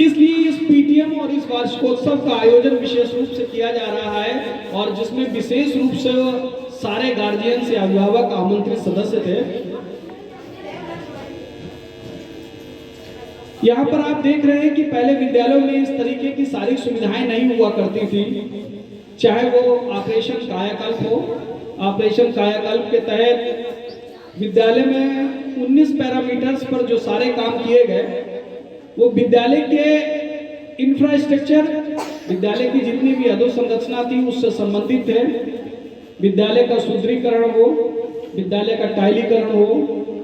इसलिए इस पीटीएम और इस वार्षिकोत्सव का आयोजन विशेष रूप से किया जा रहा है और जिसमें विशेष रूप से सारे गार्जियन या अभिभावक आमंत्रित सदस्य थे। यहाँ पर आप देख रहे हैं कि पहले विद्यालयों में इस तरीके की सारी सुविधाएं नहीं हुआ करती थी, चाहे वो ऑपरेशन कायाकल्प हो। ऑपरेशन कायाकल्प के तहत विद्यालय में 19 पैरामीटर्स पर जो सारे काम किए गए वो विद्यालय के इंफ्रास्ट्रक्चर, विद्यालय की जितनी भी अधोसंरचना थी उससे संबंधित थे। विद्यालय का सुदृढ़ीकरण हो, विद्यालय का टाइलीकरण हो,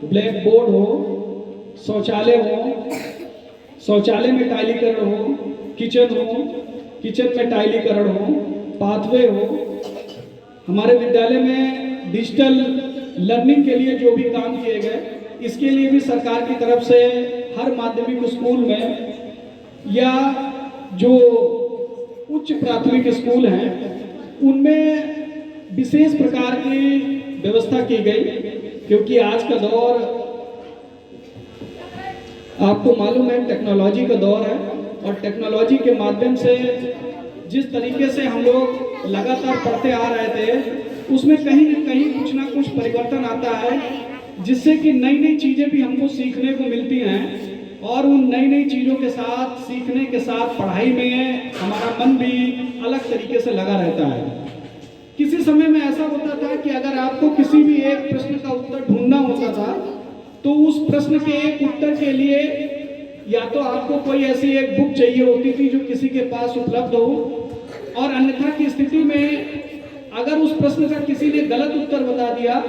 ब्लैक बोर्ड हो, शौचालय हो, शौचालय में टाइलीकरण हो, किचन हो, किचन में टाइलीकरण हो, पाथवे हो। हमारे विद्यालय में डिजिटल लर्निंग के लिए जो भी काम किए गए, इसके लिए भी सरकार की तरफ से हर माध्यमिक स्कूल में या जो उच्च प्राथमिक स्कूल हैं उनमें विशेष प्रकार की व्यवस्था की गई, क्योंकि आज का दौर आपको मालूम है टेक्नोलॉजी का दौर है और टेक्नोलॉजी के माध्यम से जिस तरीके से हम लोग लगातार पढ़ते आ रहे थे उसमें कहीं ना कहीं कुछ ना कुछ परिवर्तन आता है, जिससे कि नई नई चीज़ें भी हमको सीखने को मिलती हैं और उन नई नई चीज़ों के साथ सीखने के साथ पढ़ाई में हमारा मन भी अलग तरीके से लगा रहता है। किसी समय में ऐसा होता था कि अगर आपको किसी भी एक प्रश्न का उत्तर ढूंढना होता था तो उस प्रश्न के एक उत्तर के लिए या तो आपको कोई ऐसी एक बुक चाहिए होती थी जो किसी के पास उपलब्ध हो, और अन्यथा की स्थिति में अगर उस प्रश्न का किसी ने गलत उत्तर बता दिया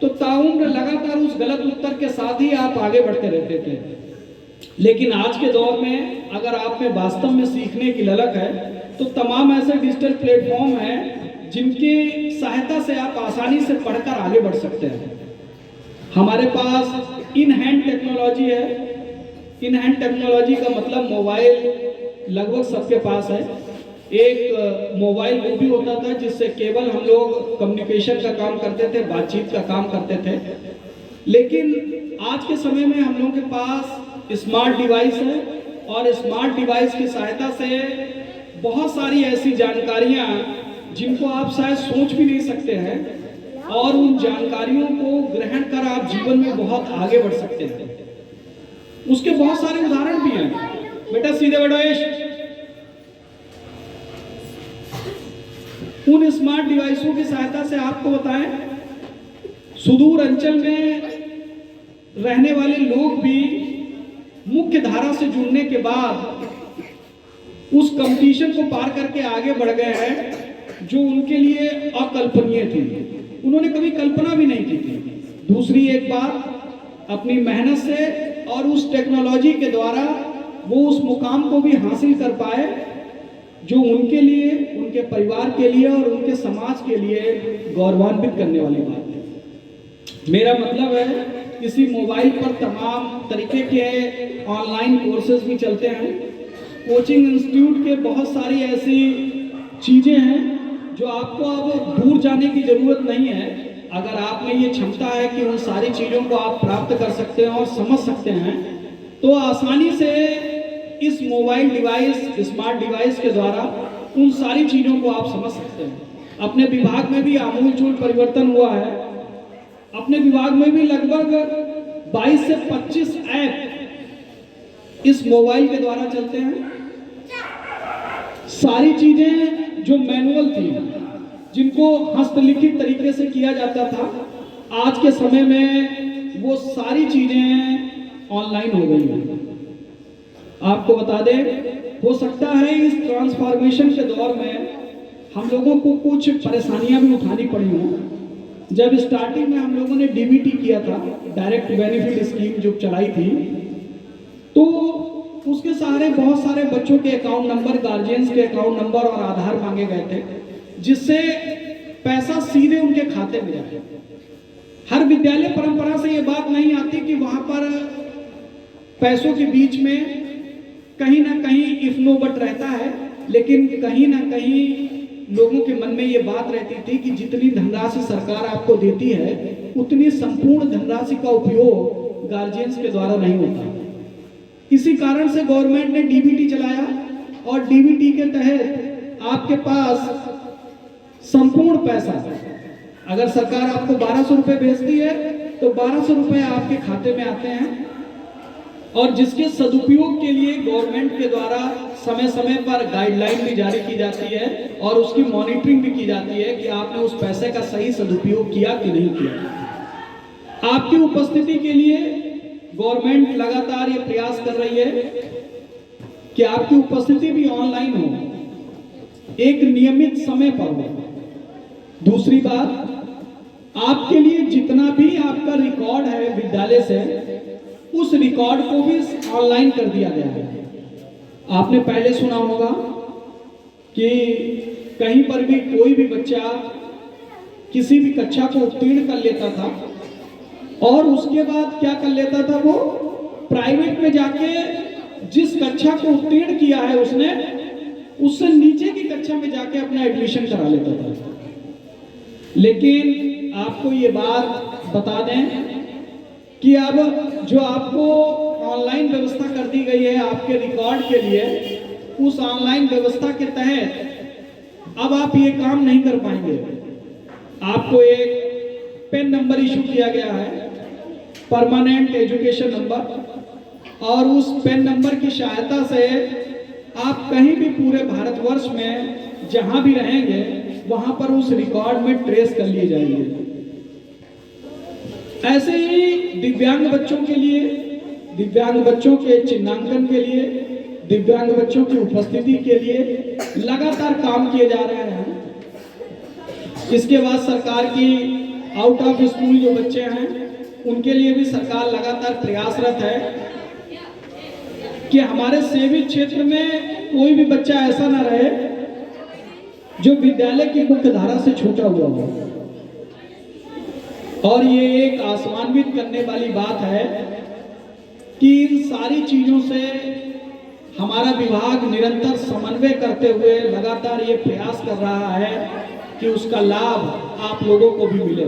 तो ताउम्र लगातार उस गलत उत्तर के साथ ही आप आगे बढ़ते रहते थे। लेकिन आज के दौर में अगर आप में वास्तव में सीखने की ललक है तो तमाम ऐसे डिजिटल प्लेटफॉर्म हैं जिनकी सहायता से आप आसानी से पढ़कर आगे बढ़ सकते हैं। हमारे पास इन हैंड टेक्नोलॉजी है। इन हैंड टेक्नोलॉजी का मतलब मोबाइल लगभग सबके पास है। एक मोबाइल वो भी होता था जिससे केवल हम लोग कम्युनिकेशन का काम करते थे, बातचीत का काम करते थे, लेकिन आज के समय में हम लोगों के पास स्मार्ट डिवाइस है और स्मार्ट डिवाइस की सहायता से बहुत सारी ऐसी जानकारियां जिनको आप शायद सोच भी नहीं सकते हैं और उन जानकारियों को ग्रहण कर आप जीवन में बहुत आगे बढ़ सकते हैं। उसके बहुत सारे उदाहरण भी हैं। बेटा सीधे बैठो। उन स्मार्ट डिवाइसों की सहायता से आपको बताएं, सुदूर अंचल में रहने वाले लोग भी मुख्य धारा से जुड़ने के बाद उस कंपटीशन को पार करके आगे बढ़ गए हैं जो उनके लिए अकल्पनीय थी, उन्होंने कभी कल्पना भी नहीं की थी। दूसरी एक बात, अपनी मेहनत से और उस टेक्नोलॉजी के द्वारा वो उस मुकाम को भी हासिल कर पाए जो उनके लिए, उनके परिवार के लिए और उनके समाज के लिए गौरवान्वित करने वाली बात है। मेरा मतलब है इसी मोबाइल पर तमाम तरीके के ऑनलाइन कोर्सेज भी चलते हैं। कोचिंग इंस्टीट्यूट के बहुत सारी ऐसी चीज़ें हैं जो आपको अब दूर जाने की ज़रूरत नहीं है। अगर आप में ये क्षमता है कि उन सारी चीज़ों को आप प्राप्त कर सकते हैं और समझ सकते हैं तो आसानी से इस मोबाइल डिवाइस, स्मार्ट डिवाइस के द्वारा उन सारी चीज़ों को आप समझ सकते हैं। अपने विभाग में भी आमूलचूल परिवर्तन हुआ है। अपने विभाग में भी लगभग 22 से 25 ऐप इस मोबाइल के द्वारा चलते हैं। सारी चीज़ें जो मैनुअल थी, जिनको हस्तलिखित तरीके से किया जाता था, आज के समय में वो सारी चीज़ें ऑनलाइन हो गई हैं। आपको बता दें, हो सकता है इस ट्रांसफॉर्मेशन के दौर में हम लोगों को कुछ परेशानियां भी उठानी पड़ी हों। जब स्टार्टिंग में हम लोगों ने डीबीटी किया था, डायरेक्ट बेनिफिट स्कीम जो चलाई थी, तो उसके सहारे बहुत सारे बच्चों के अकाउंट नंबर, गार्जियंस के अकाउंट नंबर और आधार मांगे गए थे, जिससे पैसा सीधे उनके खाते में जाए। हर विद्यालय परंपरा से ये बात नहीं आती कि वहां पर पैसों के बीच में कहीं ना कहीं इफ नो बट रहता है, लेकिन कहीं ना कहीं लोगों के मन में ये बात रहती थी कि जितनी धनराशि सरकार आपको देती है उतनी संपूर्ण धनराशि का उपयोग गार्जियंस के द्वारा नहीं होता। इसी कारण से गवर्नमेंट ने डीबीटी चलाया और डीबीटी के तहत आपके पास संपूर्ण पैसा, अगर सरकार आपको 1200 रुपए भेजती है तो 1200 रुपए आपके खाते में आते हैं और जिसके सदुपयोग के लिए गवर्नमेंट के द्वारा समय समय पर गाइडलाइन भी जारी की जाती है और उसकी मॉनिटरिंग भी की जाती है कि आपने उस पैसे का सही सदुपयोग किया कि नहीं किया। आपकी उपस्थिति के लिए गवर्नमेंट लगातार ये प्रयास कर रही है कि आपकी उपस्थिति भी ऑनलाइन हो, एक नियमित समय पर हो। दूसरी बात, आपके लिए जितना भी आपका रिकॉर्ड है विद्यालय से, उस रिकॉर्ड को भी ऑनलाइन कर दिया गया है। आपने पहले सुना होगा कि कहीं पर भी कोई भी बच्चा किसी भी कक्षा को उत्तीर्ण कर लेता था और उसके बाद क्या कर लेता था, वो प्राइवेट में जाके जिस कक्षा को उत्तीर्ण किया है उसने, उससे नीचे की कक्षा में जाके अपना एडमिशन करा लेता था। लेकिन आपको ये बात बता दें कि अब जो आपको ऑनलाइन व्यवस्था कर दी गई है आपके रिकॉर्ड के लिए, उस ऑनलाइन व्यवस्था के तहत अब आप ये काम नहीं कर पाएंगे। आपको एक पेन नंबर इशू किया गया है, परमानेंट एजुकेशन नंबर, और उस पेन नंबर की सहायता से आप कहीं भी पूरे भारतवर्ष में जहां भी रहेंगे वहां पर उस रिकॉर्ड में ट्रेस कर लिए जाएंगे। ऐसे ही दिव्यांग बच्चों के लिए, दिव्यांग बच्चों के चिन्हांकन के लिए, दिव्यांग बच्चों की उपस्थिति के लिए लगातार काम किए जा रहे हैं। इसके बाद सरकार की आउट ऑफ स्कूल जो बच्चे हैं उनके लिए भी सरकार लगातार प्रयासरत है कि हमारे सेवित क्षेत्र में कोई भी बच्चा ऐसा ना रहे जो विद्यालय की मुख्य धारा से छूटा हुआ हो। और ये एक आश्वान्वित करने वाली बात है कि इन सारी चीजों से हमारा विभाग निरंतर समन्वय करते हुए लगातार ये प्रयास कर रहा है कि उसका लाभ आप लोगों को भी मिले।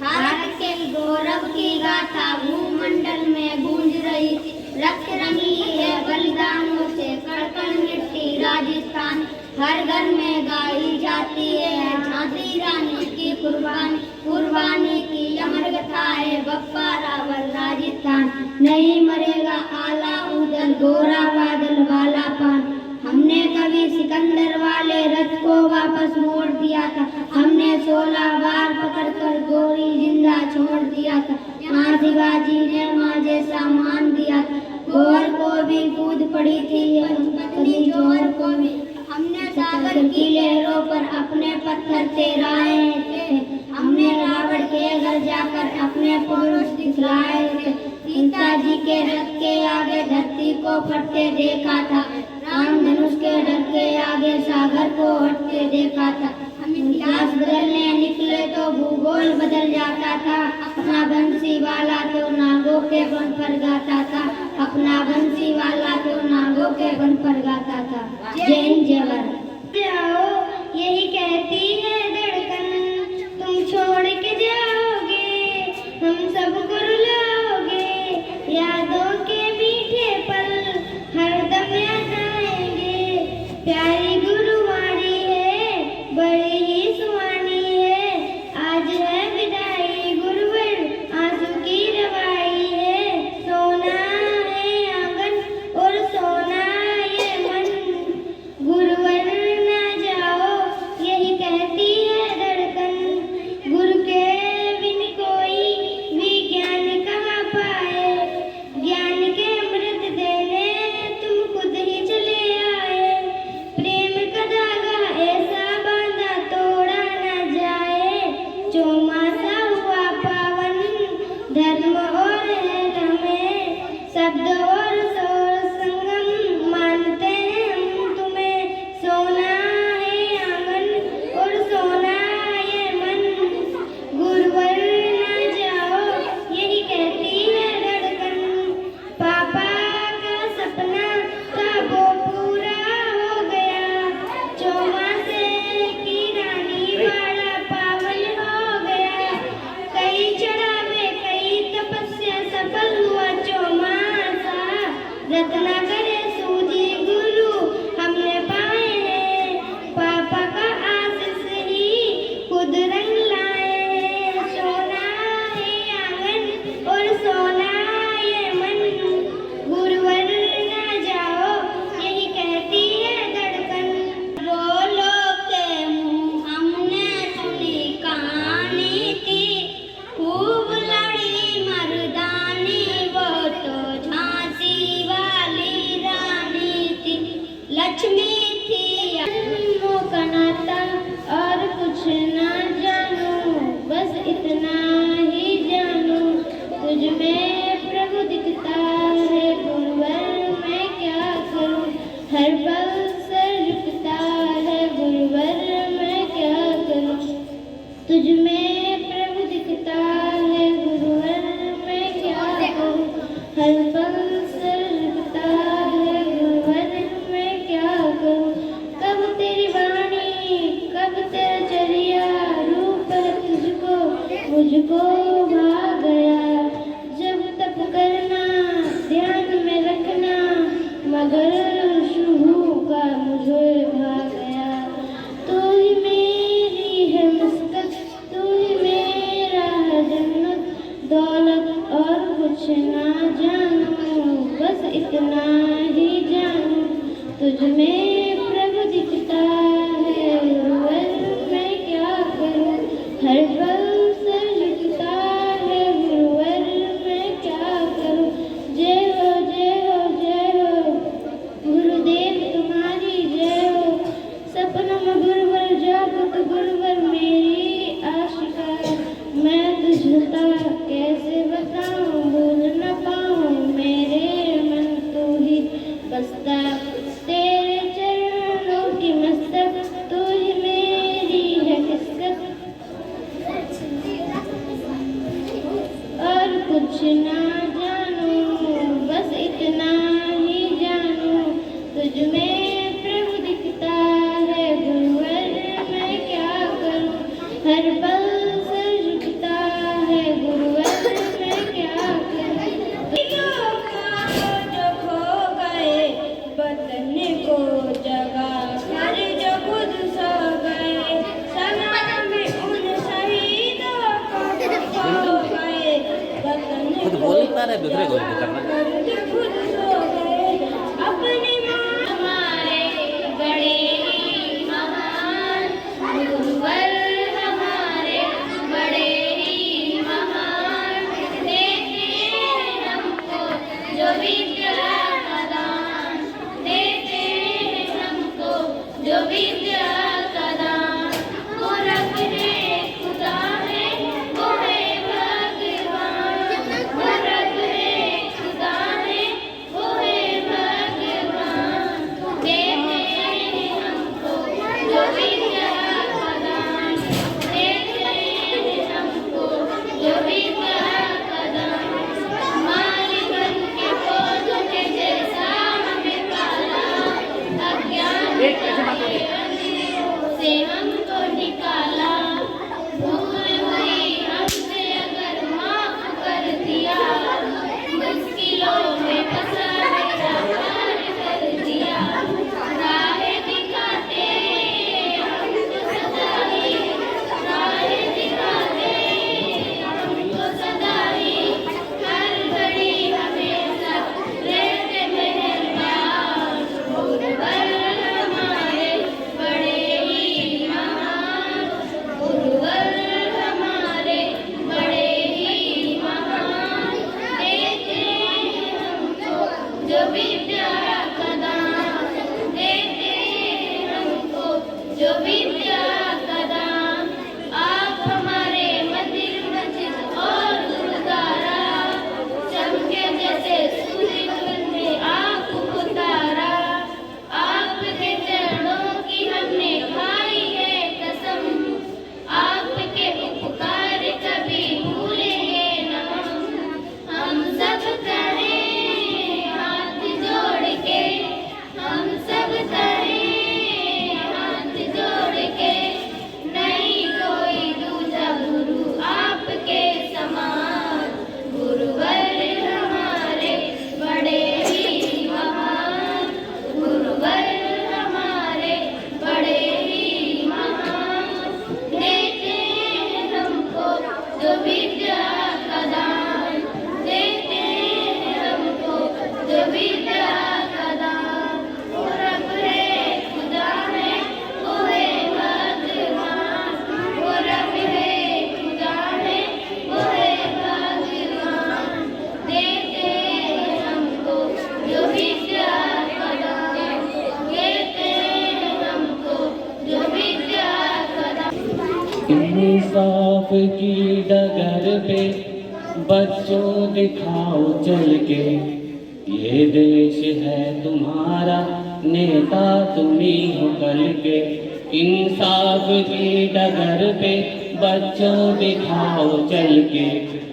भारत के गौरव की गाथा भूमंडल में गूंज रही थी, रक्त रंगी है बलिदानों से कड़कड़ मिट्टी राजस्थान, हर घर में गाई जाती है झांसी रानी की कुर्बानी की अमर कथा है बप्पा रावल राजस्थान, नहीं मरेगा आला उदल गोरा बादल वाला पान, हमने कभी सिकंदर वाले रथ को वापस मोड़ दिया था, हमने 16 बार पकड़कर गोरी जिंदा छोड़ दिया था, माँ शिवाजी ने माँ जैसा मान दिया था, गौर को भी कूद पड़ी थी पत्नी जोहर को भी, हमने सागर की लहरों पर अपने पत्थर तैराए थे, हमने रावण के घर जाकर अपने पुरुष दिखलाए थे, सीता जी के रथ के आगे धरती को फटते देखा था, राम धनुष के डर के आगे सागर को हटते देखा था, हम इतिहास बदलने निकले तो भूगोल बदल जाता था, अपना बंसी वाला तो नागों के वन पर गाता था, अपना बंसी वाला तो नागों के वन पर गाता था। जय हिंद जय भारत। जाओ यही कहती है धड़कन, तुम छोड़ के जाओगे हम सबको रुलाओगे, यादों के मीठे पल हरदम याद आएंगे, प्यारी गुरुवाणी है बड़ी ही सुहानी है, आज है विदाई गुरुवर आंसू की रवाई है, सोना है आंगन और सोना ये मन, प्रार्थना करे सूझे गुरु हमने पाए हैं, पापा का आशीष ही खुद रंग लाए। सोना है आंगन और सोना ये मन, गुरुवर ना जाओ यही कहती है धड़कन। वो लोग के मुंह हमने सुनी कहानी थी, खूब लड़ी मर्दानी वो तो झांसी वाली रानी थी, लक्ष्मी थी जन्मों का नाता और कुछ ना जानू, बस इतना ही जानू तुझ में प्रभु दिखता है गुरुवर मैं क्या करूं, हर पल सर झुकता है गुरुवर मैं क्या करूं, तुझ में प्रभु दिखता है गुरुवर मैं क्या करूं, हर पल सर झुकता है गुरुवर मैं क्या करूं। कब तेरी वाणी कब तेरा चरिया, रूप है तुझको मुझको भा गया, जब तप करना ध्यान में रखना, मगर शुभू का मुझे भा गया। तू ही मेरी है मुस्कत, तू ही मेरा है जन्नत, दौलत और कुछ ना जानू, बस इतना ही जानू तुझ में प्रभु दिखता है गुरुवर मैं क्या करूं, हर पल सर झुकता है गुरुवर मैं क्या करूं। जय हो जय हो जय हो गुरुदेव तुम्हारी जय हो, सपनों में गुरुवर जागो तो गुरुवर मेरी आशिका, मैं तुझता कैसे बताऊं भूल न पाऊं मेरे मन तू ही बसता, तेरे चरणों की मस्तक तू ही मेरी है किस्मत, और कुछ ना जानू बस इतना ही जानू तुझ में प्रभु दिखता है गुरुवर मैं क्या करूं, हर पल सर झुकता है गुरुवर मैं क्या करूं। जो खो गए बदले विद्या का दान, वो रब है खुदा है वो है भगवान, वो रब है खुदा है वो है भगवान, देते हैं हमको जो विद्या का दान, देते हैं हमको जो विद्या का दान। इंसाफ की डगर पे बच्चों दिखाओ चल के, ये देश है तुम्हारा नेता तुम्हीं हो कल के। इंसाफ की डगर पे बच्चों दिखाओ चल के,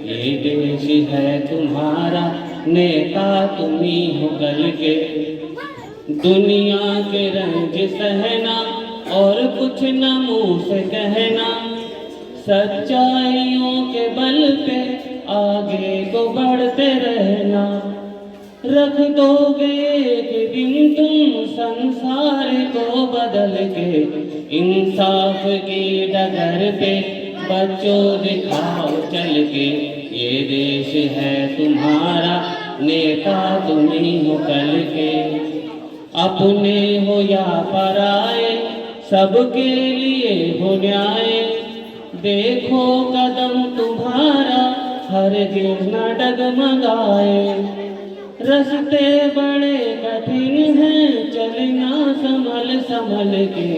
ये देश है तुम्हारा नेता तुम्हीं हो कल के। दुनिया के रंज सहना और कुछ न मुंह से कहना, सच्चाइयों के बल पे आगे को बढ़ते रहना। रख दोगे एक दिन तुम संसार को बदल के, इंसाफ की डगर पे बच्चों दिखाओ चल के, ये देश है तुम्हारा नेता तुम्हीं हो कल के। अपने हो या पराए सबके लिए हो न्याय, देखो कदम तुम्हारा हरगिज़ न डगमगाए। रास्ते बड़े कठिन हैं चलना संभल संभल के,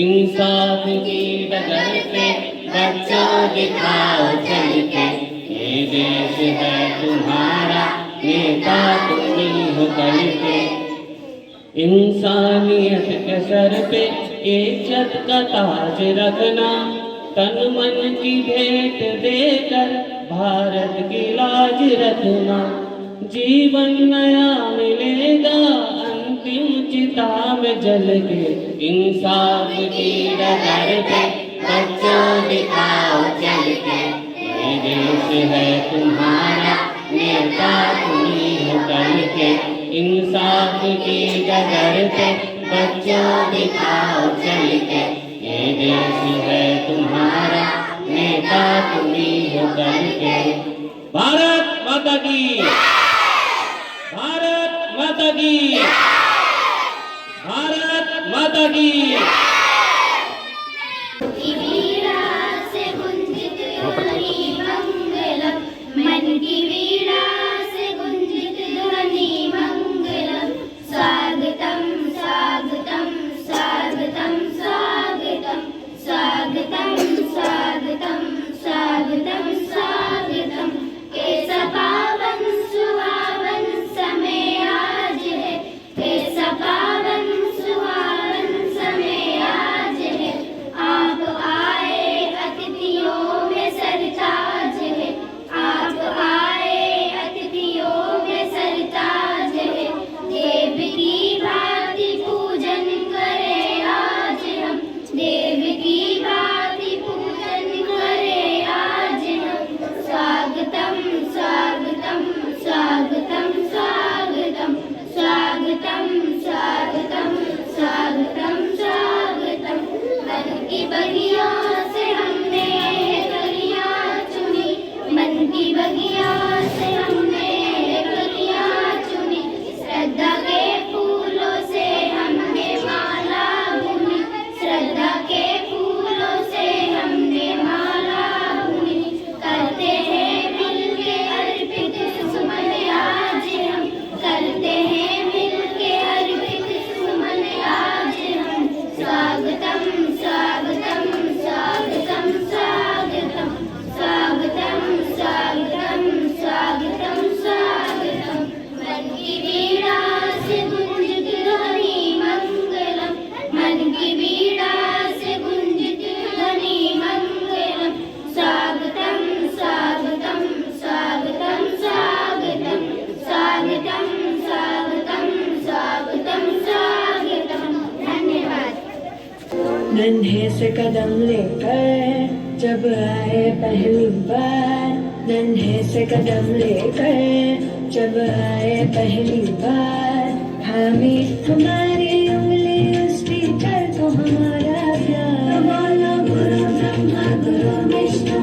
इंसाफ की डगर पे बच्चों दिखाओ चल के, ये देश है तुम्हारा नेता तुम्हीं हो कल के। इंसानियत के सर पे इज्जत का ताज रखना, तन मन की भेंट देकर भारत की लाज रखना। जीवन नया मिलेगा अंतिम चिता में जल के, इंसाफ की डगर पे बच्चों दिखाओ चल के, ये देश है तुम्हारा नेता तुम्हीं हो कल के। इंसाफ की डगर पे बच्चों दिखाओ चल के, ये देश है तुम्हारा नेता तुम्हीं हो कल के। भारत माता की, भारत माता की, भारत माता की। की वीणा से गुंजित ध्वनि मंगलम, मन की वीणा से गुंजित ध्वनि मंगलम। स्वागतम स्वागतम स्वागतम स्वागतम स्वागतम स्वागतम स्वागतम स्वागतम। कैसा पावन सुहावन समय आज है, कैसा पावन सुहावन समय आज है। आप आए अतिथियों में सरताज है, आप आए अतिथियों में सरताज है। देव की भांति पूजन करें आज हम, देव की भांति पूजन करें आज हम। स्वागतम स्वागतम स्वागतम स्वागतम स्वागतम स्वागतम स्वागतम स्वागतम। मन की बगिया से हमने कलियां चुनी, मन की बगिया से हमने कलियां चुनी। श्रद्धा के फूलों से हमने माला बुनी, श्रद्धा के फूलों से हमने माला बुनी। करते हैं मिलके अर्पित सुमन आज हम, करते हैं मिलके अर्पित सुमन आज हम। स्वागतम स्वागतम स्वागतम स्वागतम स्वागतम स्वागतम स्वागतम स्वागतम। मन की वीणा से गुंजित ध्वनि मंगलम, मन की वीणा से गुंजित ध्वनि मंगलम। स्वागतम स्वागतम स्वागतम स्वागतम स्वागतम स्वागतम स्वागतम स्वागतम। धन्यवाद। नन्हे से कदम लेकर जब आए पहली बार, नन्हे से कदम लेकर जब आए पहली बार। थामी हमारी उंगली उस टीचर को हमारा प्यार। बोलो गुरु ब्रह्मा गुरु विष्णु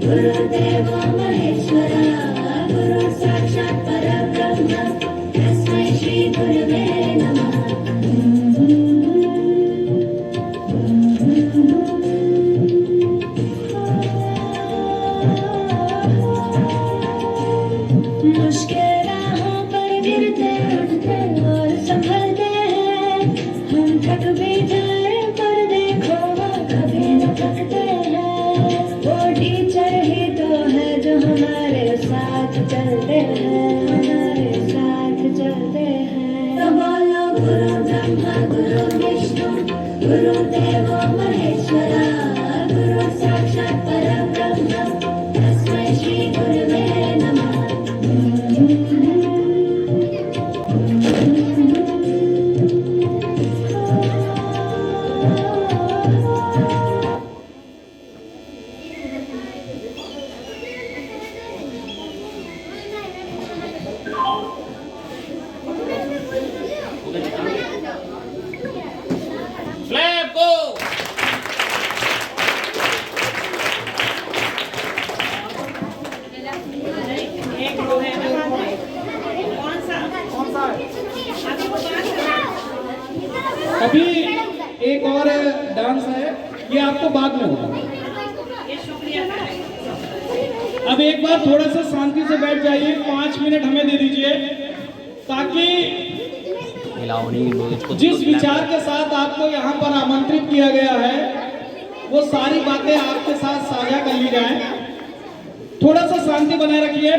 गुरुदेवो महेश्वरा, गुरु साक्षात् परब्रह्म तस्मै गुरुवे नमः। मुश्किल राहों पर गिरते उठते और संभलते हैं, हम थक भी जाए पर देखो वो कभी न थकते हैं। वो टीचर ही तो है जो हमारे साथ चलते हैं, हमारे साथ चलते हैं। तो बोलो गुरु ब्रह्मा गुरु विष्णु गुरु देवो महेश्वरा, गुरु साक्षात परब्रह्म तस्मै श्री गुरुवे नमः। फ्लैग गो। अभी एक और डांस है, ये आपको बाद में होगा। अब एक बार थोड़ा सा शांति से बैठ जाइए, 5 मिनट हमें दे दीजिए, ताकि जिस विचार के साथ आपको यहाँ पर आमंत्रित किया गया है वो सारी बातें आपके साथ साझा कर ली जाएं। थोड़ा सा शांति बनाए रखिए।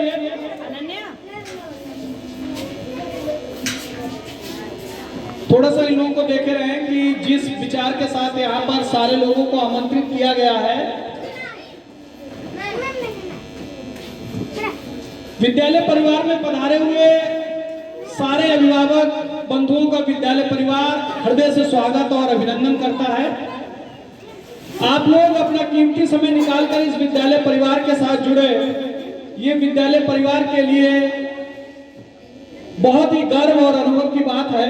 थोड़ा सा इन लोगों को देखे रहे हैं कि जिस विचार के साथ यहाँ पर सारे लोगों को आमंत्रित किया गया है, विद्यालय परिवार में पधारे हुए सारे अभिभावक बंधुओं का विद्यालय परिवार हृदय से स्वागत और अभिनंदन करता है। आप लोग अपना कीमती समय निकालकर इस विद्यालय परिवार के साथ जुड़े, ये विद्यालय परिवार के लिए बहुत ही गर्व और अनुभव की बात है।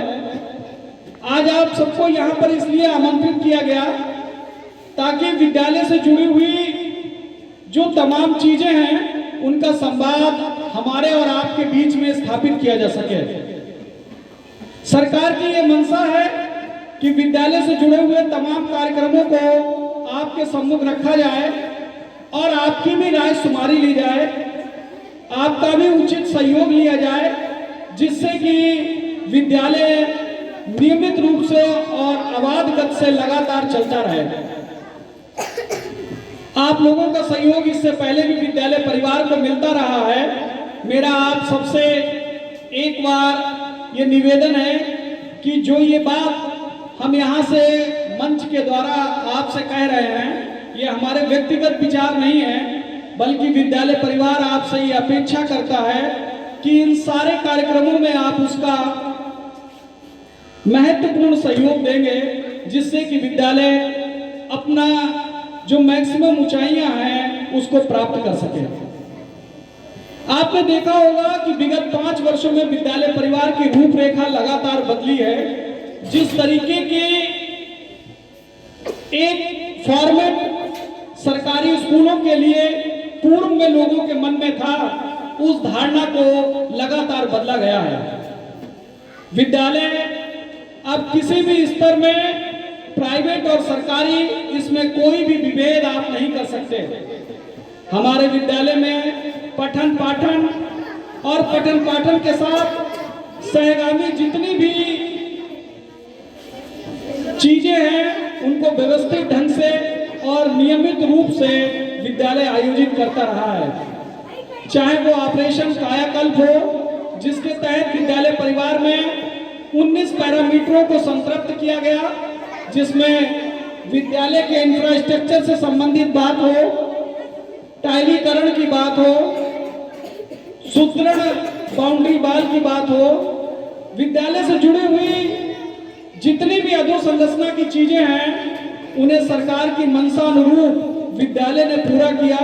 आज आप सबको यहाँ पर इसलिए आमंत्रित किया गया ताकि विद्यालय से जुड़ी हुई जो तमाम चीजें हैं उनका संवाद हमारे और आपके बीच में स्थापित किया जा सके। सरकार की ये मंशा है कि विद्यालय से जुड़े हुए तमाम कार्यक्रमों को आपके सम्मुख रखा जाए और आपकी भी राय शुमारी ली जाए, आपका भी उचित सहयोग लिया जाए, जिससे कि विद्यालय नियमित रूप से और अबाध गति से लगातार चलता रहे। आप लोगों का सहयोग इससे पहले भी विद्यालय परिवार को मिलता रहा है। मेरा आप सबसे एक बार ये निवेदन है कि जो ये बात हम यहाँ से मंच के द्वारा आपसे कह रहे हैं, ये हमारे व्यक्तिगत विचार नहीं है, बल्कि विद्यालय परिवार आपसे ये अपेक्षा करता है कि इन सारे कार्यक्रमों में आप उसका महत्वपूर्ण सहयोग देंगे, जिससे कि विद्यालय अपना जो मैक्सिमम ऊंचाइयां हैं उसको प्राप्त कर सके। आपने देखा होगा कि विगत 5 वर्षों में विद्यालय परिवार की रूपरेखा लगातार बदली है। जिस तरीके के एक फॉर्मेट सरकारी स्कूलों के लिए पूर्व में लोगों के मन में था, उस धारणा को लगातार बदला गया है। विद्यालय अब किसी भी स्तर में प्राइवेट और सरकारी, इसमें कोई भी विभेद आप नहीं कर सकते। हमारे विद्यालय में पठन पाठन और पठन पाठन के साथ सहगामी जितनी भी चीजें हैं उनको व्यवस्थित ढंग से और नियमित रूप से विद्यालय आयोजित करता रहा है। चाहे वो ऑपरेशन कायाकल्प हो, जिसके तहत विद्यालय परिवार में 19 पैरामीटरों को संतृप्त किया गया, जिसमें विद्यालय के इंफ्रास्ट्रक्चर से संबंधित बात हो, टाइलीकरण की बात हो, सुदृढ़ बाउंड्री वॉल की बात हो, विद्यालय से जुड़ी हुई जितनी भी अधोसंरचना की चीजें हैं उन्हें सरकार की मंशा अनुरूप विद्यालय ने पूरा किया।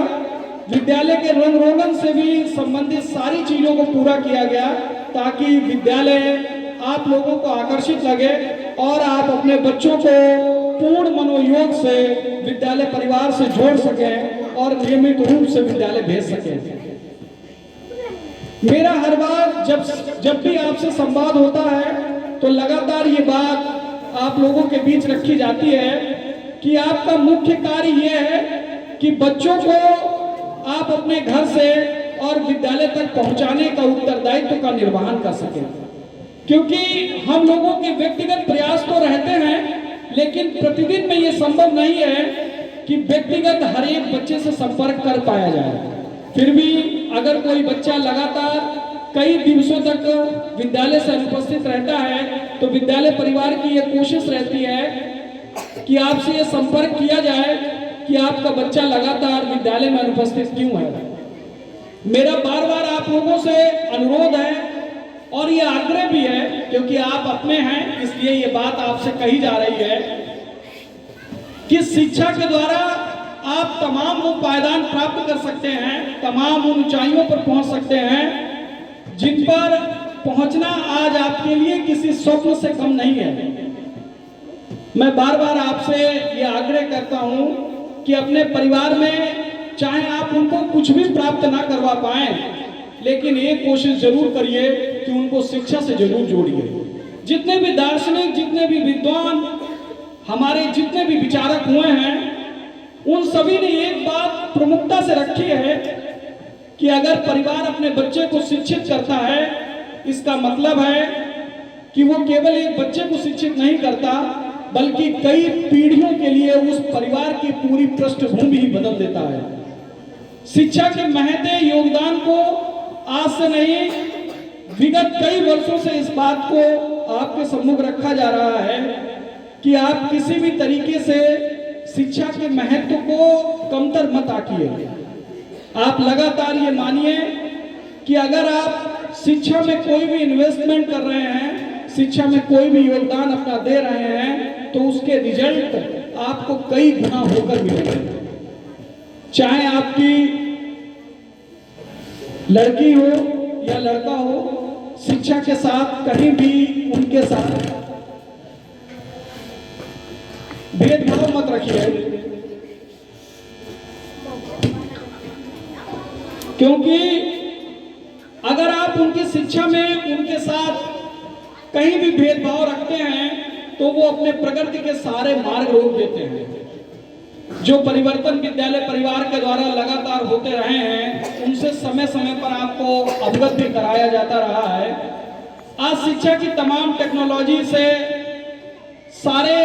विद्यालय के रंग रोगन से भी संबंधित सारी चीजों को पूरा किया गया, ताकि विद्यालय आप लोगों को आकर्षित लगे और आप अपने बच्चों को पूर्ण मनोयोग से विद्यालय परिवार से जोड़ सकें और नियमित रूप से विद्यालय भेज सकें। मेरा हर बार जब भी आपसे संवाद होता है तो लगातार ये बात आप लोगों के बीच रखी जाती है कि आपका मुख्य कार्य यह है कि बच्चों को आप अपने घर से और विद्यालय तक पहुंचाने का उत्तरदायित्व का निर्वहन कर सकें, क्योंकि हम लोगों के व्यक्तिगत प्रयास तो रहते हैं, लेकिन प्रतिदिन में ये संभव नहीं है कि व्यक्तिगत हर एक बच्चे से संपर्क कर पाया जाए। फिर भी अगर कोई बच्चा लगातार कई दिवसों तक विद्यालय से अनुपस्थित रहता है तो विद्यालय परिवार की ये कोशिश रहती है कि आपसे ये संपर्क किया जाए कि आपका बच्चा लगातार विद्यालय में अनुपस्थित क्यों है। मेरा बार बार आप लोगों से अनुरोध है और ये आग्रह भी है, क्योंकि आप अपने हैं इसलिए ये बात आपसे कही जा रही है कि शिक्षा के द्वारा आप तमाम वो पायदान प्राप्त कर सकते हैं, तमाम उन ऊंचाइयों पर पहुंच सकते हैं जिन पर पहुंचना आज आपके लिए किसी स्वप्न से कम नहीं है। मैं बार बार आपसे ये आग्रह करता हूं कि अपने परिवार में चाहे आप उनको कुछ भी प्राप्त ना करवा पाए, लेकिन एक कोशिश जरूर करिए कि उनको शिक्षा से जरूर जोड़िए। जितने भी दार्शनिक, जितने भी विद्वान, हमारे जितने भी विचारक हुए हैं, उन सभी ने एक बात प्रमुखता से रखी है कि अगर परिवार अपने बच्चे को शिक्षित करता है, इसका मतलब है कि वो केवल एक बच्चे को शिक्षित नहीं करता, बल्कि कई पीढ़ियों के लिए उस परिवार की पूरी पृष्ठभूमि ही बदल देता है। शिक्षा के महते योगदान को आज से नहीं, विगत कई वर्षों से इस बात को आपके सम्मुख रखा जा रहा है कि आप किसी भी तरीके से शिक्षा के महत्व को कमतर मत आंकिए। आप लगातार ये मानिए कि अगर आप शिक्षा में कोई भी इन्वेस्टमेंट कर रहे हैं, शिक्षा में कोई भी योगदान अपना दे रहे हैं, तो उसके रिजल्ट आपको कई गुना होकर मिलेंगे। चाहे आपकी लड़की हो या लड़का हो, शिक्षा के साथ कहीं भी उनके साथ भेदभाव मत रखिए, क्योंकि अगर आप उनकी शिक्षा में उनके साथ कहीं भी भेदभाव रखते हैं तो वो अपने प्रगति के सारे मार्ग रोक देते हैं। जो परिवर्तन विद्यालय परिवार के द्वारा लगातार होते रहे हैं, उनसे समय समय पर आपको अवगत भी कराया जाता रहा है। आज शिक्षा की तमाम टेक्नोलॉजी से सारे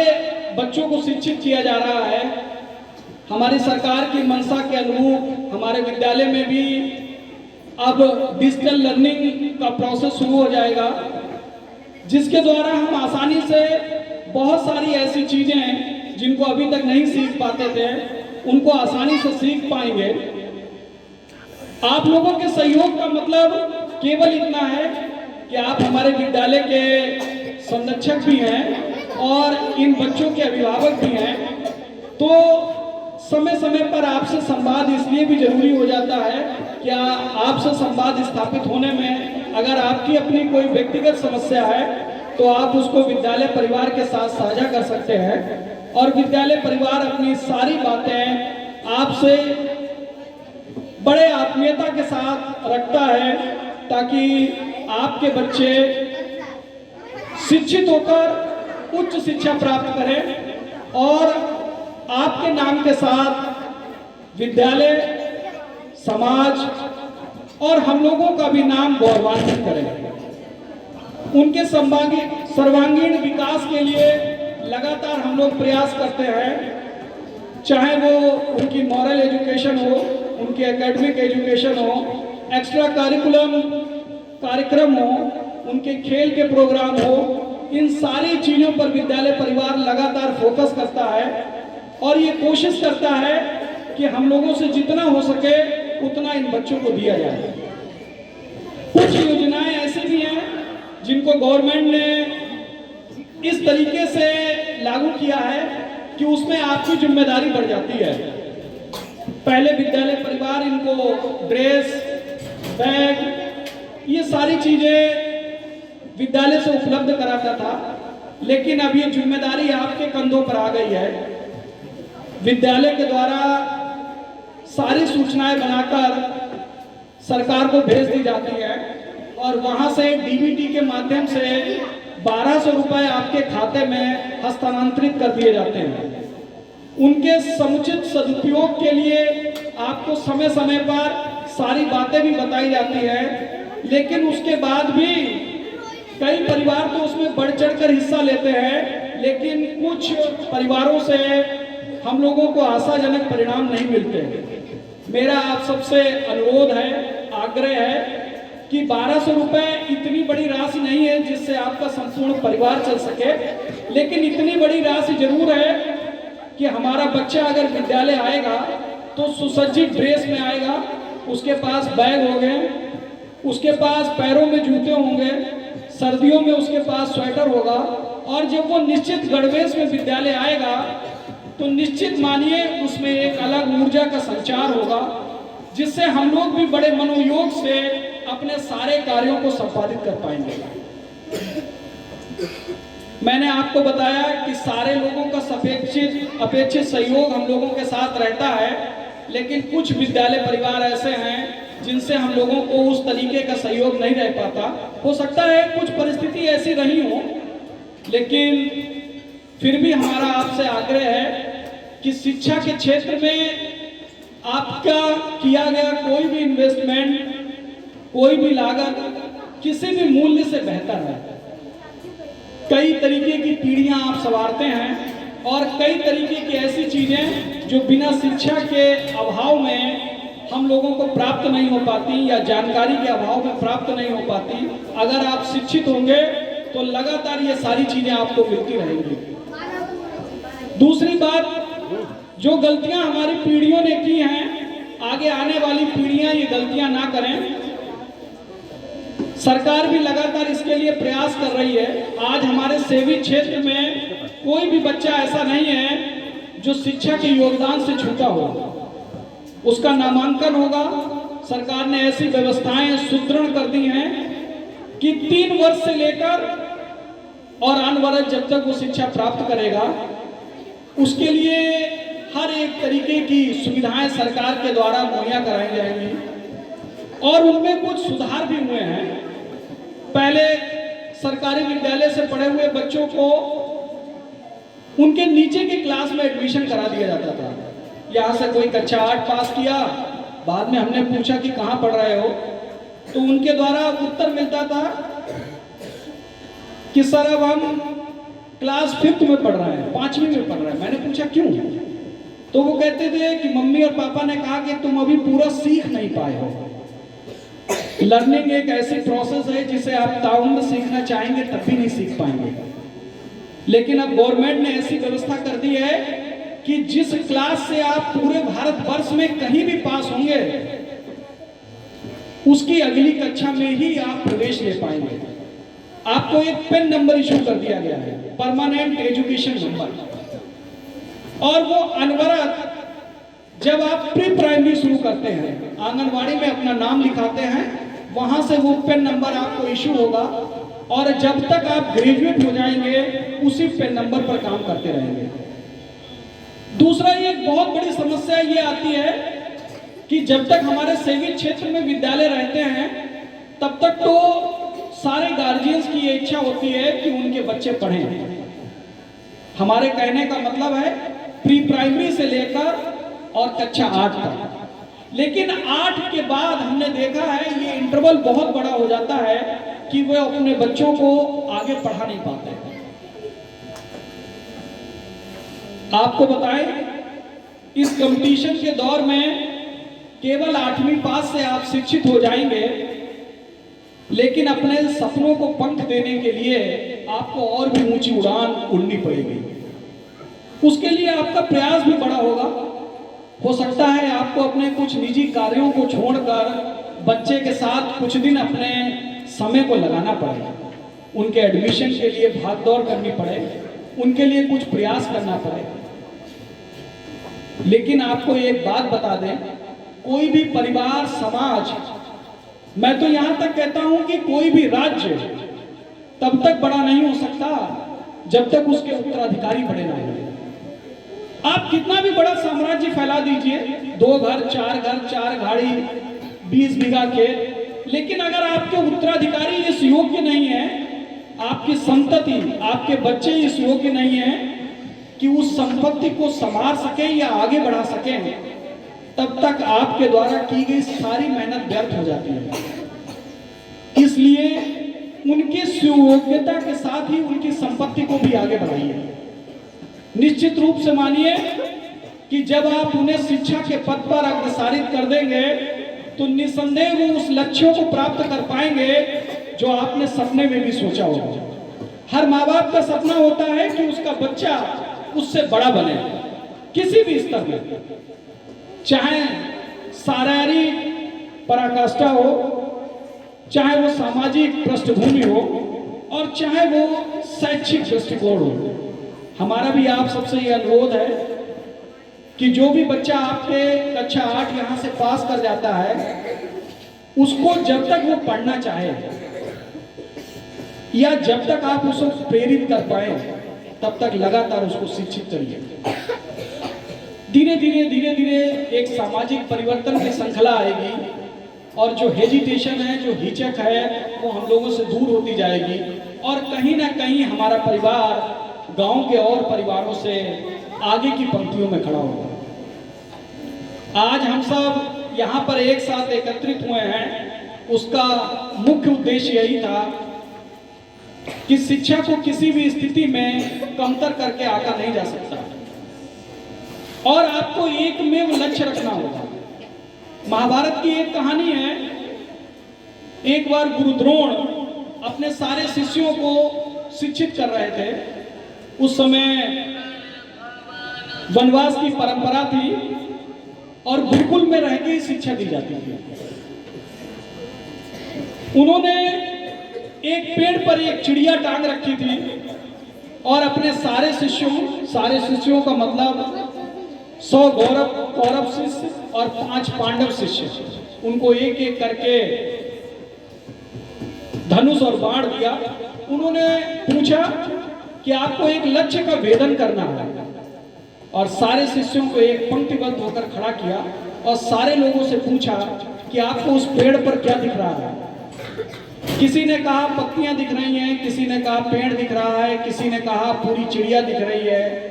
बच्चों को शिक्षित किया जा रहा है। हमारी सरकार की मंशा के अनुरूप हमारे विद्यालय में भी अब डिजिटल लर्निंग का प्रोसेस शुरू हो जाएगा, जिसके द्वारा हम आसानी से बहुत सारी ऐसी चीजें जिनको अभी तक नहीं सीख पाते थे, उनको आसानी से सीख पाएंगे। आप लोगों के सहयोग का मतलब केवल इतना है कि आप हमारे विद्यालय के संरक्षक भी हैं और इन बच्चों के अभिभावक भी हैं, तो समय समय पर आपसे संवाद इसलिए भी जरूरी हो जाता है कि आपसे संवाद स्थापित होने में अगर आपकी अपनी कोई व्यक्तिगत समस्या है तो आप उसको विद्यालय परिवार के साथ साझा कर सकते हैं, और विद्यालय परिवार अपनी सारी बातें आपसे बड़े आत्मीयता के साथ रखता है, ताकि आपके बच्चे शिक्षित होकर उच्च शिक्षा प्राप्त करें और आपके नाम के साथ विद्यालय, समाज और हम लोगों का भी नाम गौरवान्वित करें। उनके सर्वांगीण विकास के लिए लगातार हम लोग प्रयास करते हैं, चाहे वो उनकी मॉरल एजुकेशन हो, उनकी एकेडमिक एजुकेशन हो, एक्स्ट्रा करिकुलम कार्यक्रम हो, उनके खेल के प्रोग्राम हो, इन सारी चीज़ों पर विद्यालय परिवार लगातार फोकस करता है और ये कोशिश करता है कि हम लोगों से जितना हो सके उतना इन बच्चों को दिया जाए। कुछ योजनाएं ऐसी भी हैं जिनको गवर्नमेंट ने इस तरीके से लागू किया है कि उसमें आपकी जिम्मेदारी बढ़ जाती है। पहले विद्यालय परिवार इनको ड्रेस, बैग, ये सारी चीजें विद्यालय से उपलब्ध कराता था, लेकिन अब ये जिम्मेदारी आपके कंधों पर आ गई है। विद्यालय के द्वारा सारी सूचनाएं बनाकर सरकार को भेज दी जाती है और वहां से डीबीटी के माध्यम से 12 1200 रुपए आपके खाते में हस्तांतरित कर दिए जाते हैं। उनके समुचित सदुपयोग के लिए आपको समय समय पर सारी बातें भी बताई जाती है, लेकिन उसके बाद भी कई परिवार तो उसमें बढ़ चढ़कर हिस्सा लेते हैं, लेकिन कुछ परिवारों से हम लोगों को आशाजनक परिणाम नहीं मिलते। मेरा आप सबसे अनुरोध है, आग्रह है कि 1200 रुपए इतनी बड़ी राशि नहीं है जिससे आपका संपूर्ण परिवार चल सके, लेकिन इतनी बड़ी राशि जरूर है कि हमारा बच्चा अगर विद्यालय आएगा तो सुसज्जित ड्रेस में आएगा, उसके पास बैग होंगे, उसके पास पैरों में जूते होंगे, सर्दियों में उसके पास स्वेटर होगा, और जब वो निश्चित गणवेश में विद्यालय आएगा तो निश्चित मानिए उसमें एक अलग ऊर्जा का संचार होगा, जिससे हम लोग भी बड़े मनोयोग से अपने सारे कार्यों को संपादित कर पाएंगे। मैंने आपको बताया कि सारे लोगों का अपेक्षित सहयोग हम लोगों के साथ रहता है, लेकिन कुछ विद्यालय परिवार ऐसे हैं जिनसे हम लोगों को उस तरीके का सहयोग नहीं रह पाता। हो सकता है कुछ परिस्थिति ऐसी रही हो, लेकिन फिर भी हमारा आपसे आग्रह है कि शिक्षा के क्षेत्र में आपका किया गया कोई भी इन्वेस्टमेंट, कोई भी लागत किसी भी मूल्य से बेहतर है। कई तरीके की पीढ़ियां आप संवारते हैं और कई तरीके की ऐसी चीजें जो बिना शिक्षा के अभाव में हम लोगों को प्राप्त नहीं हो पाती या जानकारी के अभाव में प्राप्त नहीं हो पाती। अगर आप शिक्षित होंगे तो लगातार ये सारी चीजें आपको मिलती रहेंगी। दूसरी बात, जो गलतियां हमारी पीढ़ियों ने की हैं, आगे आने वाली पीढ़ियां ये गलतियां ना करें। सरकार भी लगातार इसके लिए प्रयास कर रही है। आज हमारे सेवी क्षेत्र में कोई भी बच्चा ऐसा नहीं है जो शिक्षा के योगदान से छूटा हो, उसका नामांकन होगा। सरकार ने ऐसी व्यवस्थाएं सुदृढ़ कर दी हैं कि 3 वर्ष से लेकर और अनवरत जब तक वो शिक्षा प्राप्त करेगा, उसके लिए हर एक तरीके की सुविधाएं सरकार के द्वारा मुहैया कराई जाएंगी और उनमें कुछ सुधार भी हुए हैं। पहले सरकारी विद्यालय से पढ़े हुए बच्चों को उनके नीचे के क्लास में एडमिशन करा दिया जाता था। यहाँ से कोई कक्षा 8 पास किया, बाद में हमने पूछा कि कहाँ पढ़ रहे हो, तो उनके द्वारा उत्तर मिलता था कि सर अब हम क्लास 5th में पढ़ रहे हैं, 5वीं में पढ़ रहे हैं। मैंने पूछा क्यों, तो वो कहते थे कि मम्मी और पापा ने कहा कि तुम अभी पूरा सीख नहीं पाए हो। लर्निंग एक ऐसी प्रोसेस है जिसे आप ताउम्र सीखना चाहेंगे तब भी नहीं सीख पाएंगे। लेकिन अब गवर्नमेंट ने ऐसी व्यवस्था कर दी है कि जिस क्लास से आप पूरे भारतवर्ष में कहीं भी पास होंगे, उसकी अगली कक्षा में ही आप प्रवेश ले पाएंगे। आपको एक पेन नंबर इशू कर दिया गया है, परमानेंट एजुकेशन नंबर, और वो अनवरत जब आप प्री प्राइमरी शुरू करते हैं, आंगनवाड़ी में अपना नाम लिखाते हैं, वहां से वो पेन नंबर आपको इशू होगा और जब तक आप ग्रेजुएट हो जाएंगे उसी पेन नंबर पर काम करते रहेंगे। दूसरा, एक बहुत बड़ी समस्या ये आती है कि जब तक हमारे सेवी क्षेत्र में विद्यालय रहते हैं तब तक तो सारे गार्जियंस की ये इच्छा होती है कि उनके बच्चे पढ़ें। हमारे कहने का मतलब है प्री प्राइमरी से लेकर और कक्षा 8 तक। लेकिन 8 के बाद हमने देखा है ये इंटरवल बहुत बड़ा हो जाता है कि वे अपने बच्चों को आगे पढ़ा नहीं पाते। आपको बताएं, इस कंपटीशन के दौर में केवल 8वीं पास से आप शिक्षित हो जाएंगे, लेकिन अपने सपनों को पंख देने के लिए आपको और भी ऊंची उड़ान उड़नी पड़ेगी। उसके लिए आपका प्रयास भी बड़ा होगा। हो सकता है आपको अपने कुछ निजी कार्यों को छोड़कर बच्चे के साथ कुछ दिन अपने समय को लगाना पड़े, उनके एडमिशन के लिए भाग दौड़ करनी पड़े, उनके लिए कुछ प्रयास करना पड़े। लेकिन आपको एक बात बता दें, कोई भी परिवार, समाज, मैं तो यहां तक कहता हूं कि कोई भी राज्य तब तक बड़ा नहीं हो सकता जब तक उसके उत्तराधिकारी बड़े ना हो। आप कितना भी बड़ा साम्राज्य फैला दीजिए, 2 घर, 4 घर, 4 गाड़ी, 20 बीघा खेत, लेकिन अगर आपके उत्तराधिकारी इस योग्य नहीं है, आपकी संतति, आपके बच्चे इस योग्य नहीं है कि उस संपत्ति को संभाल सके या आगे बढ़ा सके, तब तक आपके द्वारा की गई सारी मेहनत व्यर्थ हो जाती है। इसलिए उनकी सुयोग्यता के साथ ही उनकी संपत्ति को भी आगे बढ़ाइए। निश्चित रूप से मानिए कि जब आप उन्हें शिक्षा के पद पर अग्रसारित कर देंगे तो निसंदेह वो उस लक्ष्यों को प्राप्त कर पाएंगे जो आपने सपने में भी सोचा होगा। हर माँ बाप का सपना होता है कि उसका बच्चा उससे बड़ा बने, किसी भी स्तर में, चाहे शारीरिक पराकाष्ठा हो, चाहे वो सामाजिक पृष्ठभूमि हो, और चाहे वो शैक्षिक दृष्टिकोण हो। हमारा भी आप सबसे ये अनुरोध है कि जो भी बच्चा आपके कक्षा 8 यहाँ से पास कर जाता है, उसको जब तक वो पढ़ना चाहे या जब तक आप उसको प्रेरित कर पाए, तब तक लगातार उसको शिक्षित करिए। धीरे धीरे एक सामाजिक परिवर्तन की श्रृंखला आएगी और जो हेजिटेशन है, जो हिचक है, वो हम लोगों से दूर होती जाएगी और कहीं ना कहीं हमारा परिवार गांव के और परिवारों से आगे की पंक्तियों में खड़ा होगा। आज हम सब यहाँ पर एक साथ एकत्रित हुए हैं, उसका मुख्य उद्देश्य यही था कि शिक्षा को किसी भी स्थिति में कमतर करके आका नहीं जा सकता और आपको एक में वो लक्ष्य रखना होगा। महाभारत की एक कहानी है, एक बार गुरु द्रोण अपने सारे शिष्यों को शिक्षित कर रहे थे। उस समय वनवास की परंपरा थी और गुरुकुल में रह के शिक्षा दी जाती थी। उन्होंने एक पेड़ पर एक चिड़िया टांग रखी थी और अपने सारे शिष्यों का मतलब 100 कौरव शिष्य और 5 पांडव शिष्य, उनको एक एक करके धनुष और बाण दिया। उन्होंने पूछा कि आपको एक लक्ष्य का भेदन करना है और सारे शिष्यों को एक पंक्तिबद्ध होकर खड़ा किया और सारे लोगों से पूछा कि आपको उस पेड़ पर क्या दिख रहा है। किसी ने कहा पत्तियां दिख रही हैं, किसी ने कहा पेड़ दिख रहा है, किसी ने कहा पूरी चिड़िया दिख रही है।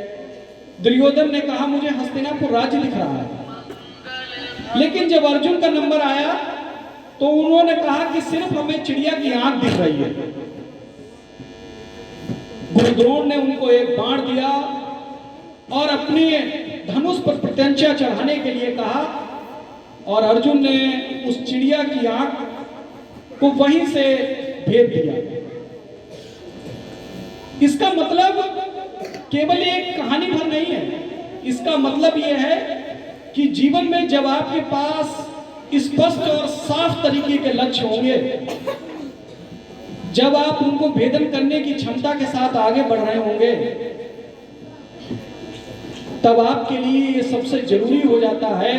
दुर्योधन ने कहा मुझे हस्तिनापुर राज्य दिख रहा है। लेकिन जब अर्जुन का नंबर आया तो उन्होंने कहा कि सिर्फ हमें चिड़िया की आंख दिख रही है। गुरु द्रोण ने उनको एक बाण दिया और अपने धनुष पर प्रत्यंचा चढ़ाने के लिए कहा और अर्जुन ने उस चिड़िया की आंख को वहीं से भेद दिया। इसका मतलब केवल एक कहानी भर नहीं है, इसका मतलब यह है कि जीवन में जब आपके पास स्पष्ट और साफ तरीके के लक्ष्य होंगे, जब आप उनको भेदन करने की क्षमता के साथ आगे बढ़ रहे होंगे, तब आपके लिए ये सबसे जरूरी हो जाता है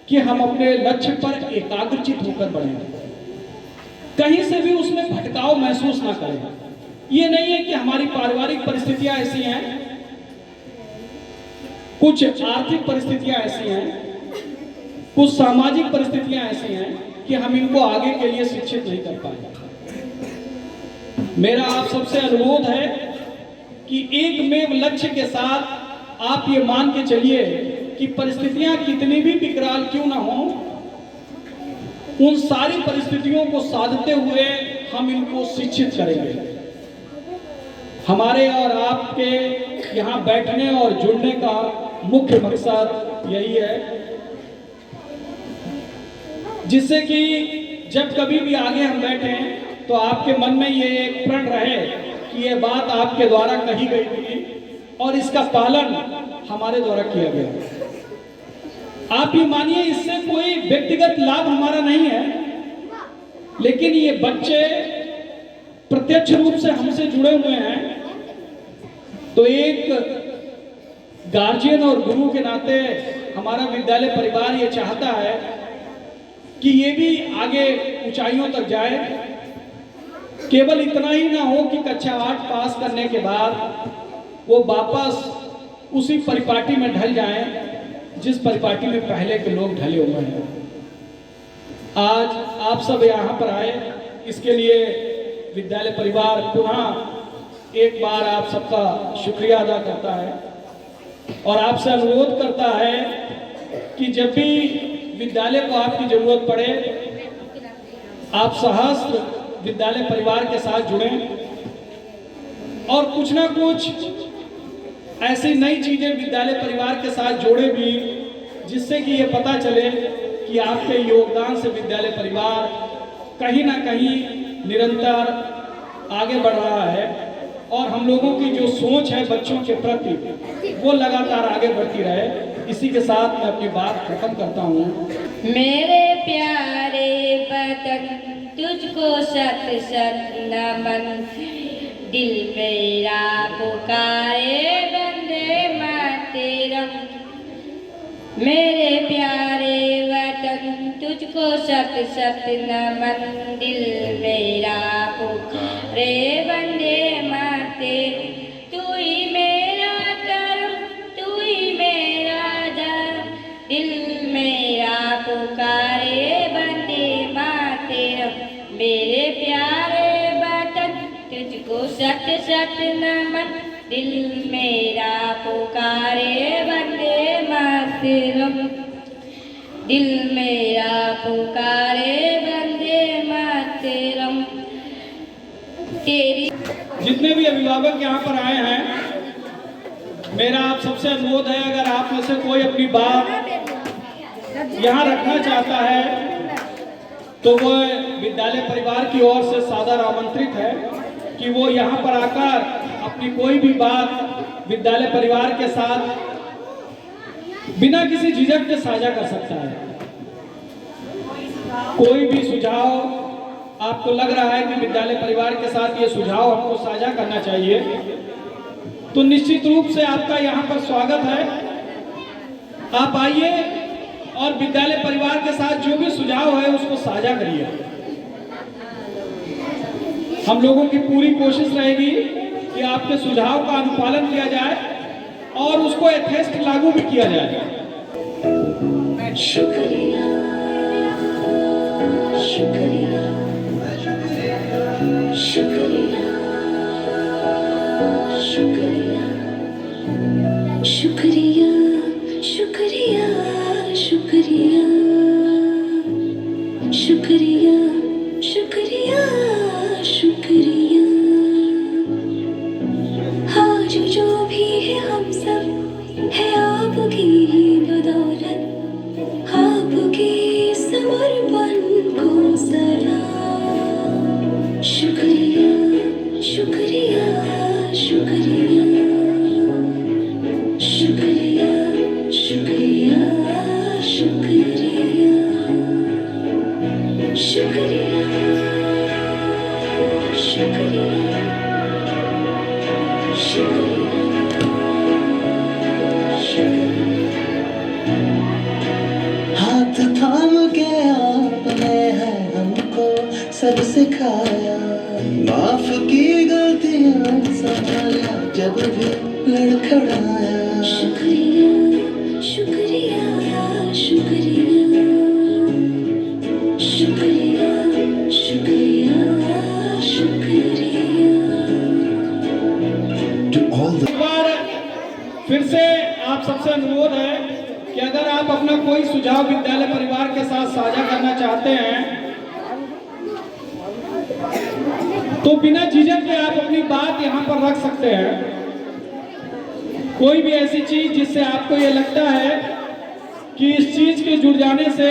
कि हम अपने लक्ष्य पर एकाग्रचित होकर बढ़ें, कहीं से भी उसमें भटकाव महसूस ना करें। ये नहीं है कि हमारी पारिवारिक परिस्थितियां ऐसी हैं, कुछ आर्थिक परिस्थितियां ऐसी हैं, कुछ सामाजिक परिस्थितियां ऐसी हैं कि हम इनको आगे के लिए शिक्षित नहीं कर पाए। मेरा आप सबसे अनुरोध है कि एक में लक्ष्य के साथ आप ये मान के चलिए कि परिस्थितियां कितनी भी विकराल क्यों ना हो, उन सारी परिस्थितियों को साधते हुए हम इनको शिक्षित करेंगे। हमारे और आपके यहाँ बैठने और जुड़ने का मुख्य मकसद यही है, जिससे कि जब कभी भी आगे हम बैठे तो आपके मन में ये एक प्रण रहे कि ये बात आपके द्वारा कही गई थी और इसका पालन हमारे द्वारा किया गया। आप ये मानिए, इससे कोई व्यक्तिगत लाभ हमारा नहीं है, लेकिन ये बच्चे प्रत्यक्ष रूप से हमसे जुड़े हुए हैं। तो एक गार्जियन और गुरु के नाते हमारा विद्यालय परिवार ये चाहता है कि ये भी आगे ऊंचाइयों तक जाए। केवल इतना ही ना हो कि कक्षा 8 पास करने के बाद वो वापस उसी परिपाटी में ढल जाएं जिस परिपाटी में पहले के लोग ढले हुए हैं। आज आप सब यहाँ पर आए, इसके लिए विद्यालय परिवार पुनः एक बार आप सबका शुक्रिया अदा करता है और आपसे अनुरोध करता है कि जब भी विद्यालय को आपकी जरूरत पड़े आप सहस्त्र विद्यालय परिवार के साथ जुड़ें और कुछ ना कुछ ऐसी नई चीजें विद्यालय परिवार के साथ जोड़े भी, जिससे कि ये पता चले कि आपके योगदान से विद्यालय परिवार कहीं ना कहीं निरंतर आगे बढ़ रहा है और हम लोगों की जो सोच है बच्चों के प्रति वो लगातार आगे बढ़ती रहे। इसी के साथ मैं अपनी बात खत्म करता हूँ। मेरे प्यारे वतन तुझको सत सत नमन, दिल मेरा पुकारे वंदे मातरम। मेरे प्यारे वतन तुझको सत सत नमन, दिल मेरा पुकारे वंदे मातरम। तू ही मेरा धर्म, तू ही मेरा धर्म, दिल मेरा पुकारे वंदे मातरम। मेरे प्यारे वतन तुझको सत सत नमन, दिल मेरा पुकारे वंदे मातरम, दिल मेरा पुकारे वंदे मातरम। तेरी जितने भी अभिभावक यहाँ पर आए हैं, मेरा आप सबसे अनुरोध है, अगर आप में से कोई अपनी बात यहाँ रखना चाहता है तो वो विद्यालय परिवार की ओर से सादर आमंत्रित है कि वो यहाँ पर आकर अपनी कोई भी बात विद्यालय परिवार के साथ बिना किसी झिझक के साझा कर सकता है। कोई भी सुझाव आपको लग रहा है कि विद्यालय परिवार के साथ ये सुझाव हमको साझा करना चाहिए, तो निश्चित रूप से आपका यहाँ पर स्वागत है। आप आइए और विद्यालय परिवार के साथ जो भी सुझाव है उसको साझा करिए। हम लोगों की पूरी कोशिश रहेगी कि आपके सुझाव का अनुपालन किया जाए और उसको यथेष्ट लागू भी किया जाए। शुक्रिया शुक्रिया शुक्रिया शुक्रिया शुक्रिया शुक्रिया शुक्रिया शुक्रिया शुक्रिया शुक्रिया। आज जो भी है हम सब है आपकी ही बदौलत, आपके समर्पण को सलाम। शुक्रिया शुक्रिया शुक्रिया शुक्रिया शुक्रिया शुक्रिया शुक्रिया शुक्रिया हाथ थाम के आपने है हमको सब सिखाया, माफ की गलतियां संभाला जब भी लड़खड़ाया। शुक्रिया शुक्रिया शुक्रिया शुक्रिया शुक्रिया शुक्रिया। एक बार फिर से आप सबसे अनुरोध है कि अगर आप अपना कोई सुझाव विद्यालय परिवार के साथ साझा करना चाहते हैं तो बिना झिझक के आप अपनी बात यहाँ पर रख सकते हैं। कोई भी ऐसी चीज जिससे आपको ये लगता है कि इस चीज के जुड़ जाने से